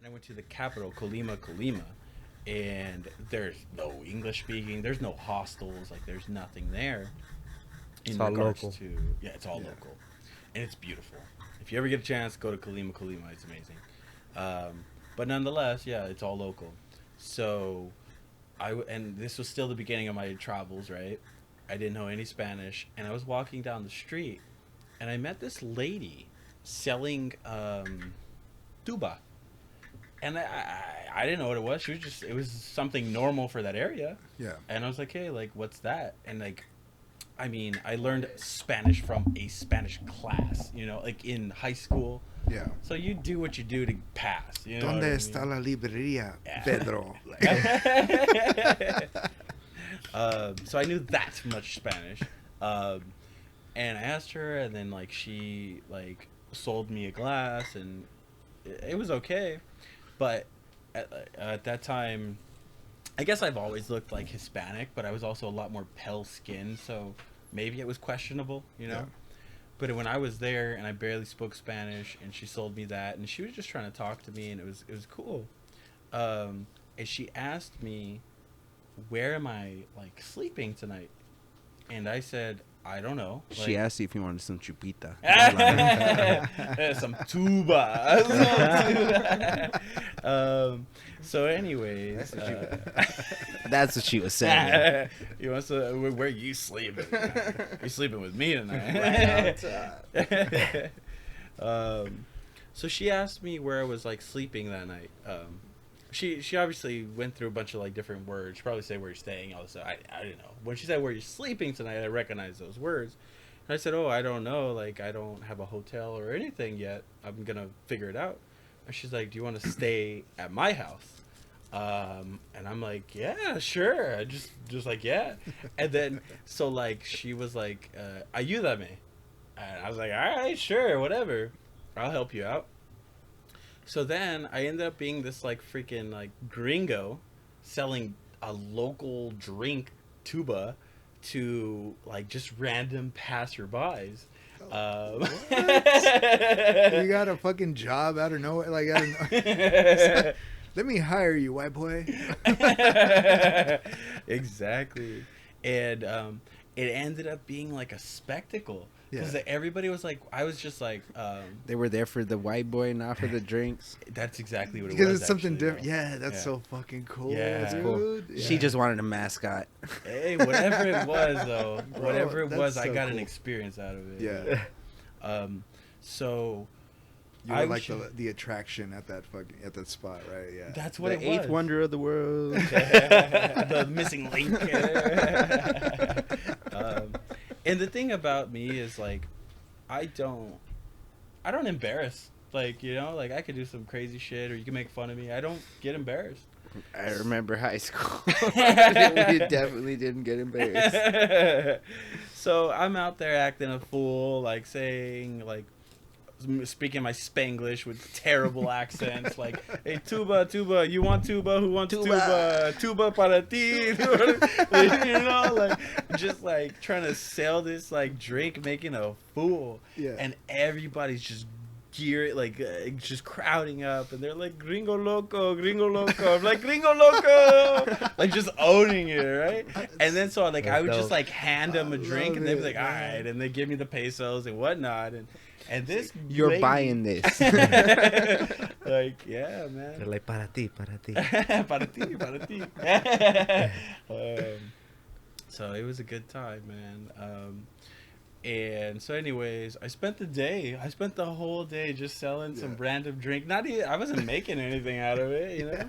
I went to the capital, Colima, and there's no English speaking. There's no hostels. Like there's nothing there. It's In all regards local. to it's all local, and it's beautiful. If you ever get a chance, go to Colima. It's amazing. But nonetheless, yeah, it's all local. So and this was still the beginning of my travels, right? I didn't know any Spanish, and I was walking down the street, and I met this lady selling tuba, and I didn't know what it was. She was just it was something normal for that area, Yeah. and I was like, hey, like what's that? And like I mean, I learned Spanish from a Spanish class, like in high school. Yeah. So you do what you do to pass. You know ¿Dónde what I está mean? la librería, Yeah. Pedro? So I knew that much Spanish, and I asked her, and then like she like sold me a glass, and it was okay, but at that time I guess I've always looked like Hispanic, but I was also a lot more pale skinned, so maybe it was questionable. Yeah. But when I was there and I barely spoke Spanish, and she sold me that, and she was just trying to talk to me, and it was cool. And she asked me, "Where am I like sleeping tonight?" And I said, "I don't know." She asked you if you wanted some chupita. Some tuba. So, anyways, That's what she was saying. you want to? Where you sleeping? You sleeping with me tonight? So she asked me where I was like sleeping that night. She obviously went through a bunch of like different words. She probably said where you're staying, all this stuff. I didn't know. When she said where you're sleeping tonight, I recognized those words. And I said, "Oh, I don't know. Like I don't have a hotel or anything yet. I'm gonna figure it out." And she's like, "Do you want to stay at my house?" And I'm like, "Yeah, sure." I just like, "Yeah." And then so like she was like, "Ayúdame," and I was like, "All right, sure, whatever. I'll help you out." So then I ended up being this like freaking like gringo selling a local drink tuba to like just random passerbys. You got a fucking job out of nowhere, like out of let me hire you, white boy. Exactly. And it ended up being like a spectacle because Yeah. everybody was like, I was just like, They were there for the white boy, not for the drinks. that's exactly what it was. Because it's something actually, different. though. Yeah, that's Yeah. so fucking cool. Yeah. That's Cool. dude. She Yeah. just wanted a mascot. Hey, whatever it was though, Bro, whatever it that's was, I so got an cool. experience out of it. Yeah. So You I were like should- the attraction at that spot, right? Yeah. that's what The it was. eighth wonder of the world. The missing link. And the thing about me is like, I don't embarrass. Like like I could do some crazy shit, or you can make fun of me. I don't get embarrassed. I remember high school. We definitely didn't get embarrassed. So I'm out there acting a fool, like saying like speaking my Spanglish with terrible accents, like, "Hey, tuba, you want tuba? Who wants tuba? Tuba para ti." Like just like trying to sell this like drink, making a fool. Yeah. And everybody's just just crowding up, and they're like, "Gringo loco, gringo loco." I'm like, "Gringo loco," like just owning it, right? And then so like I would just like hand them a drink, love and they'd be it, like, "All man. right," and they give me the pesos and whatnot, and this You're lady- buying this. like, yeah, man. They're like, para ti, para ti. Para ti, para ti. So it was a good time, man. And so, anyways, I spent the whole day just selling some random drink. I wasn't making anything out of it,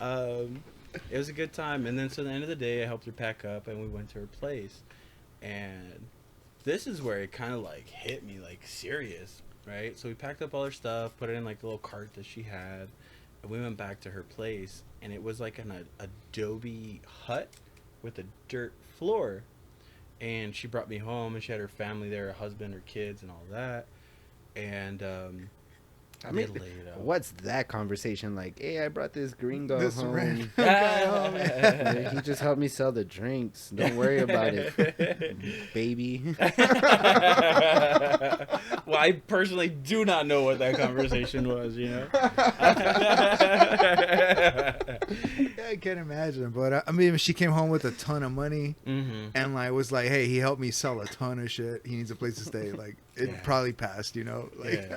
It was a good time. And then, so at the end of the day, I helped her pack up, and we went to her place. And this is where it kind of like hit me like serious, right? So we packed up all her stuff, put it in like the little cart that she had, and we went back to her place. And it was like an adobe hut with a dirt floor. And she brought me home, and she had her family there, her husband, her kids, and all that. And I mean, Later. what's that conversation like? Hey, I brought this Gringo This home. random Yeah, he just helped me sell the drinks. Don't worry about it, baby. Well, I personally do not know what that conversation was, you know? Yeah, I can't imagine. But I mean, she came home with a ton of money Mm-hmm. and like was like, "Hey, he helped me sell a ton of shit. He needs a place to stay." Like it Yeah. probably passed, you know. Like,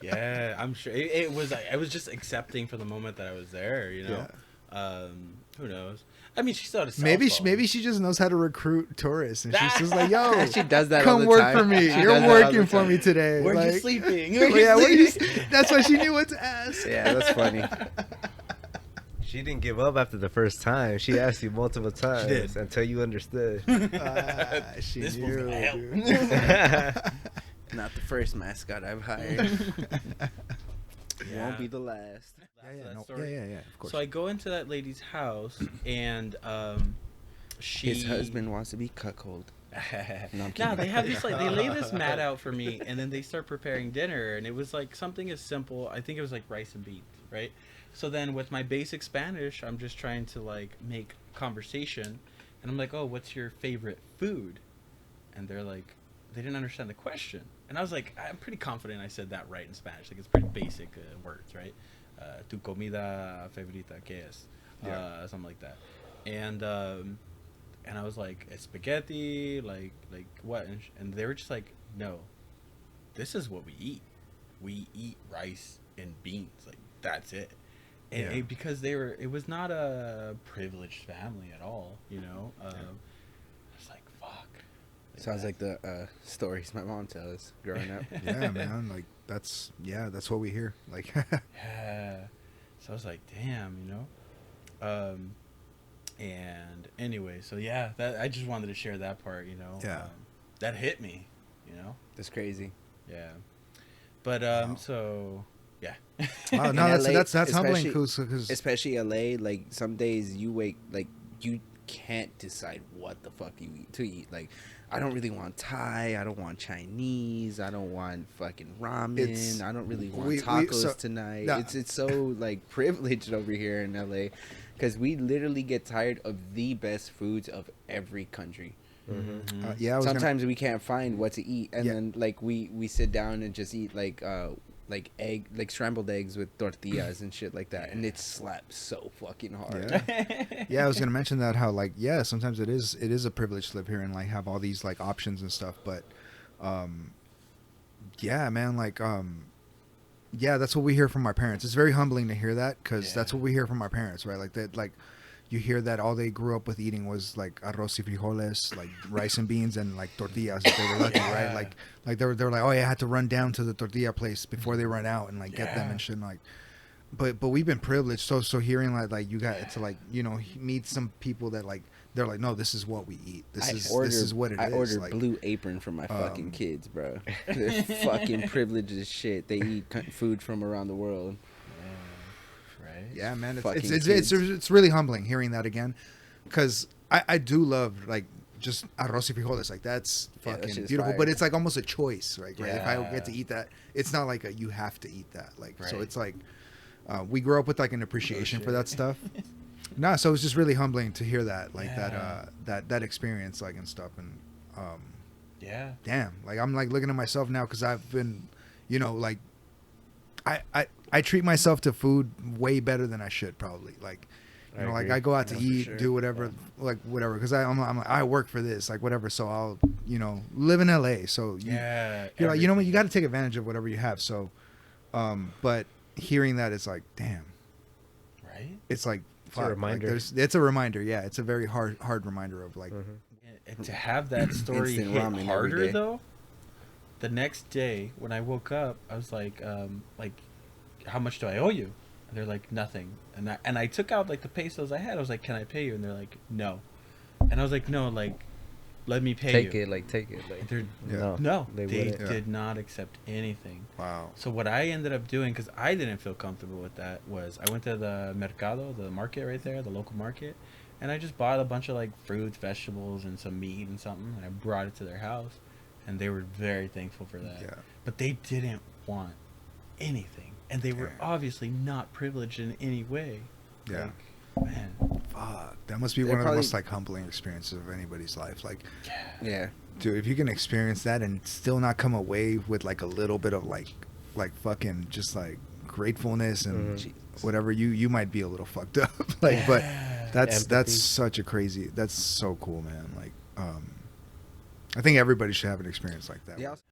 Yeah, I'm sure it was. I was just accepting for the moment that I was there, you know. Who knows? I mean, she still had a cell maybe phone. maybe she just knows how to recruit tourists, and she's just like, "Yo, She does that all come the work time. for me. She You're does that all working the for time. me today." Where'd you Like, sleeping? yeah, that's why she knew what to ask. Yeah, that's funny. She didn't give up after the first time. She asked you multiple times did. until you understood. She This knew, one's gonna help. dude. Not the first mascot I've hired. Won't be the last. Yeah, of course. So I go into that lady's house, and she. His husband wants to be cuckold. No, I'm No, kidding. they have this they lay this mat out for me, and then they start preparing dinner, and it was like something as simple. I think it was like rice and beans, right? So then with my basic Spanish, I'm just trying to like make conversation, and I'm like, "Oh, what's your favorite food?" And they're like, they didn't understand the question, and I was like, I'm pretty confident I said that right in Spanish. Like it's pretty basic words, right? Tu comida favorita, ¿qué es? Something like that, and I was like, spaghetti, like what? And they were just like, no, this is what we eat. We eat rice and beans. Like that's it. And because it was not a privileged family at all, you know. I was like, fuck. Sounds like the stories my mom tells us growing up. Yeah, man. Like that's what we hear. Like, Yeah. So I was like, damn, you know. And anyway, so yeah, that I just wanted to share that part, you know. Yeah. That hit me, you know. That's crazy. Yeah. But Wow. so yeah. wow, In no, LA, that's humbling. especially- Cause Especially LA, like some days you wake, like you can't decide what the fuck you eat to eat. Like, I don't really want Thai. I don't want Chinese. I don't want fucking ramen. It's- I don't really want we- tacos tonight. nah. It's so like privileged over here in LA, because we literally get tired of the best foods of every country. yeah, I was Sometimes we can't find what to eat, and Yeah. then like we sit down and just eat like scrambled eggs with tortillas and shit like that, and it slaps so fucking hard. Yeah, I was gonna mention that how like sometimes it is a privilege to live here and like have all these like options and stuff, but yeah, man, like yeah, that's what we hear from our parents. It's very humbling to hear that because that's what we hear from our parents, right? Like that, like you hear that all they grew up with eating was like arroz y frijoles, like rice and beans and like tortillas if they were lucky, right? Like they were like, oh yeah, I had to run down to the tortilla place before they run out and like get them and shit. And, like, but we've been privileged. So hearing like you got to like, you know, meet some people that like they're like, no, this is what we eat. This is what it is. I ordered like, Blue Apron for my fucking kids, bro. They're fucking privileged as shit. They eat food from around the world. Right. yeah, man, Fucking it's really humbling hearing that again, because I do love like just arroz y frijoles, like that's Yeah, that fucking shit's beautiful, fire. but it's like almost a choice, right? If I Yeah. get to eat that, it's not like you have to eat that, like so Right. it's like we grew up with like an appreciation for that stuff. No, so it's just really humbling to hear that, like that experience, like and stuff, and Yeah. damn, like I'm like looking at myself now because I've been, you know, like I treat myself to food way better than I should probably, like. You know, like I go out to eat, sure. do whatever, like whatever, because I'm like, I work for this, like whatever. So I'll, you know, live in LA. So you're like, you know what, you got to take advantage of whatever you have. So, but hearing that, it's like, damn, Right. it's like, fuck, a reminder. Like it's a reminder. Yeah, it's a very hard reminder of like, And to have that story Instant hit ramen every harder day. though, the next day when I woke up, I was like, how much do I owe you? And they're like, nothing. And I took out like the pesos I had. I was like, can I pay you? And they're like, no. And I was like, no, like, let me pay Take you. it, like take it. And Like they're, Yeah. no, they they wouldn't. did not accept anything. wow, So what I ended up doing, because I didn't feel comfortable with that, was I went to the mercado, the market right there, the local market, and I just bought a bunch of like fruits, vegetables, and some meat and something, and I brought it to their house, and they were very thankful for that. Yeah. But they didn't want anything, and they were Damn. obviously not privileged in any way. Yeah. Like, man. Fuck. That must be They're one of the probably- most like humbling experiences of anybody's life. Like, Yeah. dude, if you can experience that and still not come away with like a little bit of like fucking just like gratefulness and Mhm. whatever, you might be a little fucked up. Like, but that's Empathy. such a crazy. That's so cool, man. Like, I think everybody should have an experience like that. Yeah.